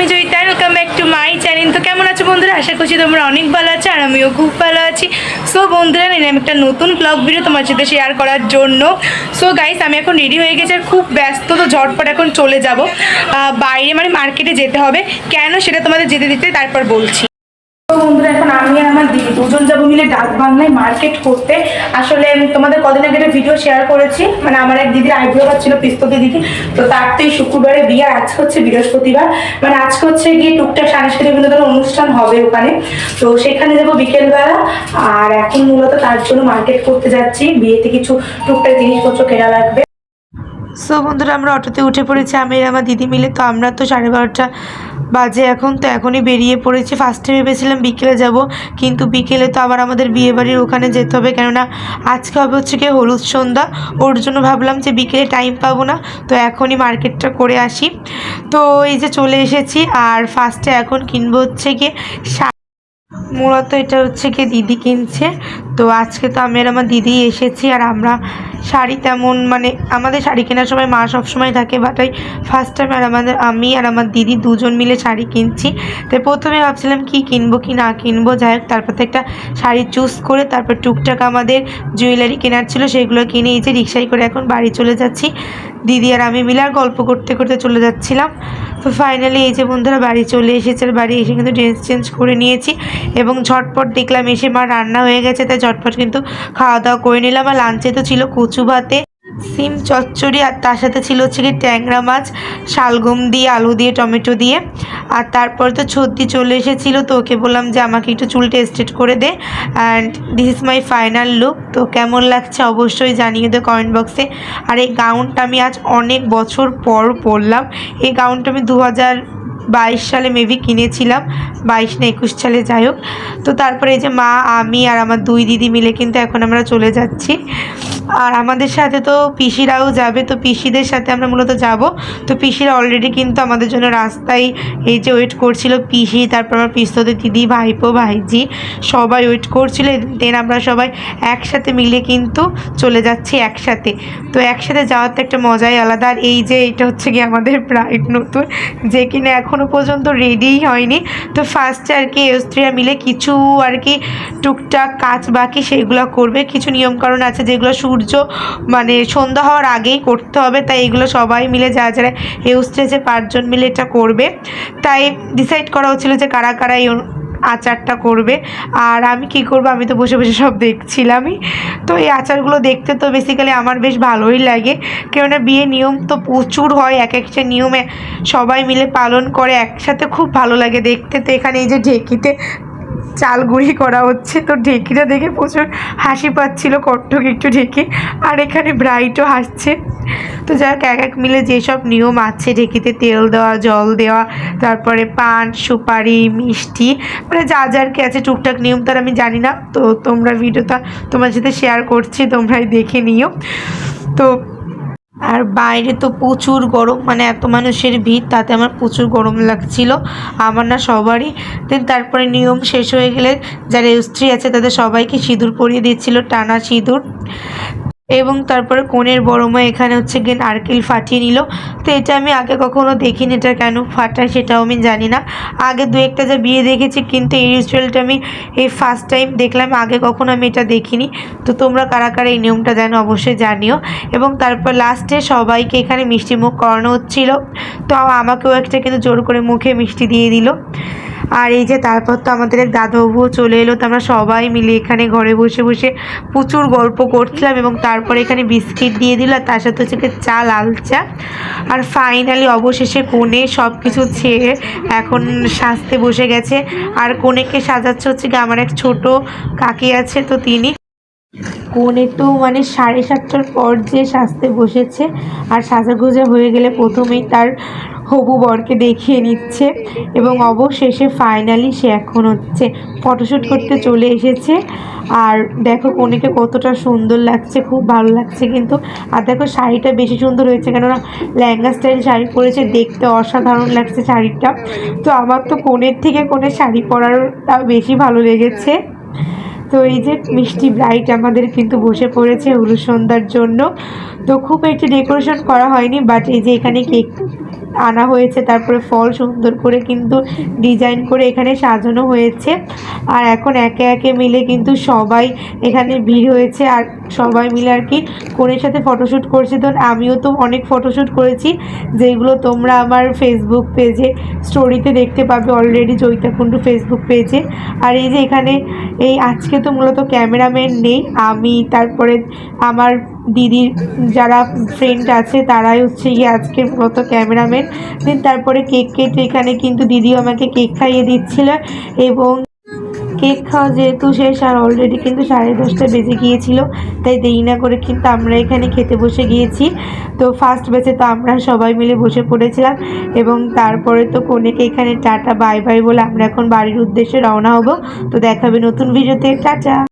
আমি Joyita, welcome back to my channel. তো কেমন আছো বন্ধুরা? আশা করছি তোমরা অনেক ভালো আছো, আর আমিও খুব ভালো আছি। সো বন্ধুরা, আমি একটা নতুন ব্লগ ভিডিও তোমার সাথে শেয়ার করার জন্য। সো গাইস, আমি এখন রেডি হয়ে গেছি আর খুব ব্যস্ত, তো ঝটপট এখন চলে যাব বাইরে, মানে মার্কেটে যেতে হবে। কেন সেটা তোমাদের যেতে দিতে তারপর বলছি। তো বন্ধুরা, এখন আমি আর আমার দিদি দুজন যাবো মিলে ডাক বাংলায় মার্কেট করতে। আসলে তোমাদের কদিন আগে একটা ভিডিও শেয়ার করেছি, মানে আমার এক দিদির আইব্রো ছিল পিস্ততি দিদি, তো তার তো এই শুক্রবারে বিয়ে, আজকে হচ্ছে বৃহস্পতিবার, মানে আজকে হচ্ছে গিয়ে টুকটাক সাংস্কৃতিক বিনোদন অনুষ্ঠান হবে ওখানে, তো সেখানে যাবো বিকেলবেলা। আর এখন মূলত তার জন্য মার্কেট করতে যাচ্ছি, বিয়েতে কিছু টুকটাক জিনিসপত্র কেনা লাগবে। সো বন্ধুরা, আমরা অটোতে উঠে পড়েছি আমি আর আমার দিদি মিলে। তো আমরা তো 12:30 বাজে এখন, তো এখনই বেরিয়ে পড়েছি। ফার্স্টে ভেবেছিলাম বিকেলে যাব, কিন্তু বিকেলে তো আবার আমাদের বিয়েবাড়ির ওখানে যেতে হবে, কেননা আজকে হবে হচ্ছে গিয়ে হলুদ সন্ধ্যা। ওর জন্য ভাবলাম যে বিকেলে টাইম পাবো না, তো এখনই মার্কেটটা করে আসি। তো এই যে চলে এসেছি, আর ফার্স্টে এখন কিনবো হচ্ছে গিয়ে মূলত এটা হচ্ছে কি দিদি কিনছে। তো আজকে তো আমি আর আমার দিদি এসেছি, আর আমরা শাড়ি তেমন, মানে আমাদের শাড়ি কেনার সময় মা সবসময় থাকে, বাট ওই ফার্স্ট টাইম আমি আর আমার দিদি দুজন মিলে শাড়ি কিনছি। তো প্রথমে ভাবছিলাম কি কিনবো কি না কিনবো, যাই হোক তারপর তো একটা শাড়ি চুজ করে তারপর টুকটাক আমাদের জুয়েলারি কেনার ছিল, সেগুলো কিনে এই যে রিক্সায় করে এখন বাড়ি চলে যাচ্ছি। দিদি আর আমি মিলে আর গল্প করতে করতে চলে যাচ্ছিলাম। তো ফাইনালি এই যে বন্ধুরা বাড়ি চলে এসেছে, আর বাড়ি এসে কিন্তু ড্রেস চেঞ্জ করে নিয়েছি, এবং ঝটপট দেখলাম এসে মা রান্না হয়ে গেছে, তাই ঝটপট কিন্তু খাওয়া দাওয়া করে নিলাম। আর লাঞ্চে তো ছিল কচু ভাতে, সিম চচ্চড়ি, আর তার সাথে ছিল হচ্ছে কি ট্যাংরা মাছ, শালগম দিয়ে, আলু দিয়ে, টমেটো দিয়ে। আর তারপর তো ছর্দি চলে এসেছিলো, তো ওকে বললাম যে আমাকে একটু চুলটা স্ট্রেট করে দে। And this is my final look. তো কেমন লাগছে অবশ্যই জানিয়ে দে কমেন্ট বক্সে। আর এই গাউনটা আমি আজ অনেক বছর পর পরলাম। এই গাউনটা আমি 2022 সালে মেবি কিনেছিলাম, 22 না 21 সালে, যাই হোক। তো তারপরে এই যে মা, আমি আর আমার দুই দিদি মিলে কিন্তু এখন আমরা চলে যাচ্ছি। আর আমাদের সাথে তো পিসিরাও যাবে, তো পিসিদের সাথে আমরা মূলত যাব। তো পিসিরা অলরেডি কিন্তু আমাদের জন্য রাস্তায় এই যে ওয়েট করছিল, পিসি, তারপর আমার পিস্তদের দিদি, ভাইপো, ভাইজি সবাই ওয়েট করছিল। দেন আমরা সবাই একসাথে মিলে কিন্তু চলে যাচ্ছি একসাথে। তো একসাথে যাওয়ার তো একটা মজাই আলাদা। আর এই যে এটা হচ্ছে কি আমাদের ব্রাইড নতুন, যে কিনা এখনও পর্যন্ত রেডিই হয়নি। তো ফার্স্টে আর কি স্ত্রীরা মিলে কিছু আর কি টুকটাক কাজ বাকি সেগুলো করবে, কিছু নিয়মকানুন আছে যেগুলো সূর্য মানে সন্ধ্যা হওয়ার আগেই করতে হবে, তাই এগুলো সবাই মিলে যারা যারা স্টেজে 5 জন মিলে এটা করবে। তাই ডিসাইড করা হচ্ছিলো যে কারা কারা এই আচারটা করবে। আর আমি কি করব, আমি তো বসে বসে সব দেখছিলামই। তো এই আচারগুলো দেখতে তো বেসিক্যালি আমার বেশ ভালোই লাগে, কেননা বিয়ে নিয়ম তো প্রচুর হয়, এক একটা নিয়মে সবাই মিলে পালন করে একসাথে, খুব ভালো লাগে দেখতে। তো এখানে এই যে ঢেঁকিতে চাল গুঁড়ি করা হচ্ছে, তো ঢেঁকিটা দেখে প্রচুর হাসি পাচ্ছিল, কট্টক একটু ঢেঁকি। আর এখানে ব্রাইটও হাসছে। তো যাই হোক, এক মিলে যেসব নিয়ম আছে, ঢেঁকিতে তেল দেওয়া, জল দেওয়া, তারপরে পান, সুপারি, মিষ্টি, মানে যা যার কি আছে টুকটাক নিয়ম, তার আমি জানি না। তো তোমরা ভিডিওটা তোমার সাথে শেয়ার করছি, তোমরাই দেখে নিও। তো আর বাইরে তো প্রচুর গরম, মানে এত মানুষের ভিড়, তাতে আমার প্রচুর গরম লাগছিল, আমার না সবারই। দেন তারপরে নিয়ম শেষ হয়ে গেলে যারা স্ত্রী আছে তাদের সবাইকে সিঁদুর পরিয়ে দিচ্ছিল, টানা সিঁদুর। এবং তারপরে কনের বড় মা এখানে হচ্ছে গিয়ে নারকেল ফাটিয়ে নিল। তো এটা আমি আগে কখনো দেখিনি, এটা কেন ফাটায় সেটাও আমি জানি না। আগে দু একটা যা বিয়ে দেখেছি, কিন্তু এই রিচুয়ালটা আমি এই ফার্স্ট টাইম দেখলাম, আগে কখনো আমি এটা দেখিনি। তো তোমরা কারা কারা এই নিয়মটা জানো অবশ্যই জানিও। এবং তারপর লাস্টে সবাইকে এখানে মিষ্টি মুখ করানো হচ্ছিল, তো আমাকেও একটা কিন্তু জোর করে মুখে মিষ্টি দিয়ে দিল। আর এই যে তারপর তো আমাদের এক দাদাবাবুও চলে এলো, তো আমরা সবাই মিলে এখানে ঘরে বসে বসে প্রচুর গল্প করছিলাম। এবং তারপরে এখানে বিস্কিট দিয়ে দিল, আর তার সাথে হচ্ছে চা, লাল চা। আর ফাইনালি অবশেষে কনে সব কিছু ছেড়ে এখন সাজতে বসে গেছে। আর কনেকে সাজাচ্ছে হচ্ছে কি আমার এক ছোট কাকি আছে, তো তিনি। কনে তো মানে 7:30টার পর যে সাজতে বসেছে, আর সাজাগোজা হয়ে গেলে প্রথমেই তার হবু বরকে দেখিয়ে নিচ্ছে। এবং অবশেষে ফাইনালি সে এখন হচ্ছে ফটোশ্যুট করতে চলে এসেছে। আর দেখো কনেকে কতটা সুন্দর লাগছে, খুব ভালো লাগছে কিন্তু। আর দেখো শাড়িটা বেশি সুন্দর হয়েছে, কেননা লেহেঙ্গা স্টাইল শাড়ি পরেছে, দেখতে অসাধারণ লাগছে শাড়িটা। তো আমার তো কনের থেকে কনের শাড়ি পরাটা বেশি ভালো লেগেছে। তো এই যে মিষ্টি ব্রাইট আমাদের কিন্তু বসে পড়েছে হলুদ সন্ধ্যার জন্য। তো খুব একটু ডেকোরেশন করা হয়নি, বাট এই যে এখানে কেক আনা হয়েছে, তারপরে ফল সুন্দর করে কিন্তু ডিজাইন করে এখানে সাজানো হয়েছে। আর এখন একে একে মিলে কিন্তু সবাই এখানে ভিড় হয়েছে, আর সবাই মিলে আর কি কনের সাথে ফটোশ্যুট করছে। তো আমিও তো অনেক ফটোশ্যুট করেছি, যেগুলো তোমরা আমার ফেসবুক পেজে স্টোরিতে দেখতে পাবে অলরেডি, জয়িতা কুণ্ডু ফেসবুক পেজে। আর এই যে এখানে এই আজকে তো মূলত ক্যামেরাম্যান নেই, আমি তারপরে আমার দিদির যারা ফ্রেন্ড আছে তারাই হচ্ছে গিয়ে আজকে মূলত ক্যামেরাম্যান। দেন তারপরে কেক কেটে এখানে কিন্তু দিদিও আমাকে কেক খাইয়ে দিচ্ছিল, এবং কেক খাওয়া যেহেতু শেষ আর অলরেডি কিন্তু 10:30 বেজে গিয়েছিল, তাই দেরি না করে কিন্তু আমরা এখানে খেতে বসে গিয়েছি। তো ফার্স্ট ব্যাচে তো আমরা সবাই মিলে বসে পড়েছিলাম, এবং তারপরে তো কনেকে এখানে টাটা বাই বাই বলে আমরা এখন বাড়ির উদ্দেশ্যে রওনা হব। তো দেখাবে নতুন ভিডিওতে, টাটা।